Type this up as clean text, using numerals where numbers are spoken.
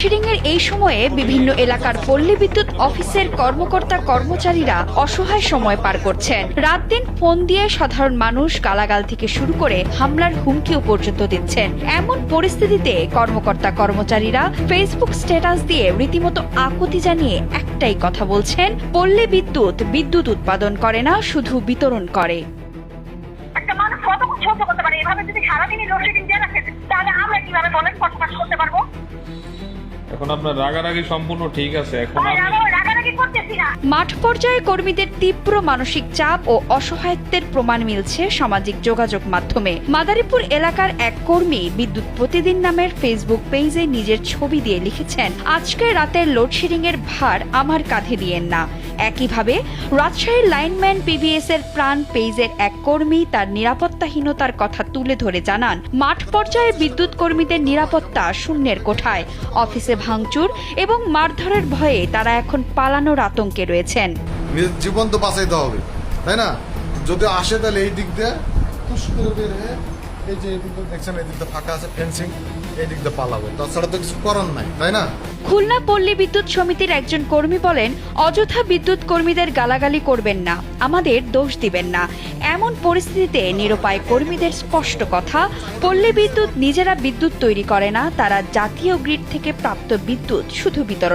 লোডশেডিংয়ের এই সময়ে বিভিন্ন এলাকার পল্লী বিদ্যুৎ অফিসের কর্মকর্তা কর্মচারীরা অসহায় সময় পার করছেন। রাত দিন ফোন দিয়ে সাধারণ মানুষ গালাগাল থেকে শুরু করে হামলার হুমকিও পর্যন্ত দিচ্ছেন। এমন পরিস্থিতিতে কর্মকর্তা কর্মচারীরা ফেসবুক স্ট্যাটাস দিয়ে রীতিমতো আকুতি জানিয়ে একটাই কথা বলছেন, পল্লী বিদ্যুৎ উৎপাদন করে না, শুধু বিতরণ করে। একটা মানুষ কতক্ষণ সহ্য করতে পারে? এভাবে যদি সারাদিনই লোডশেডিং দিয়ে রাখে তাহলে আমরা কিভাবে বলেন বসবাস করতে পারবো? এখন আপনার রাগারাগি সম্পূর্ণ ঠিক আছে। এখন রাগারাগি করতেছি না। মাঠ পর্যায়ে কর্মীদের তীব্র মানসিক চাপ ও অসহায়ত্বের প্রমাণ মিলছে সামাজিক যোগাযোগ মাধ্যমে। মাদারীপুর এলাকার এক কর্মী বিদ্যুৎ প্রতিদিন নামের ফেসবুক পেজে নিজের ছবি দিয়ে লিখেছেন, আজকে রাতের লোডশেডিং এর ভার আমার কাঁধে দিয়েন না। একইভাবে রাজশাহীর লাইনম্যান পিবিএস এর প্রাণ পেজের এক কর্মী তার নিরাপত্তাহীনতার কথা তুলে ধরে জানান, মাঠ পর্যায়ে বিদ্যুৎ কর্মীদের নিরাপত্তা শূন্যের কোঠায়। অফিসে ভাঙচুর এবং মারধরের ভয়ে তারা এখন পালানোর আতঙ্কে রয়েছেন। নিজের জীবন তো বাঁচাইতে হবে, তাই না? যদি আসে তাহলে এই দিক দিয়ে এই যে এই দিক দিয়ে দেখছেন, এই দিক দিয়ে ফাঁকা আছে, ফেন্সিং, এই দিক দিয়ে পালাবে, তাছাড়া তো কিছু করার নাই, তাই না? খুলনা পল্লী বিদ্যুৎ সমিতির একজন কর্মী বলেন, অযথা বিদ্যুৎ কর্মীদের গালাগালি করবেন না, আমাদের দোষ দিবেন না। এমন পরিস্থিতিতে নিরুপায় কর্মীদের স্পষ্ট কথা, পল্লী বিদ্যুৎ নিজেরা বিদ্যুৎ তৈরি করে না, তারা জাতীয় গ্রিড থেকে প্রাপ্ত বিদ্যুৎ শুধু বিতরণ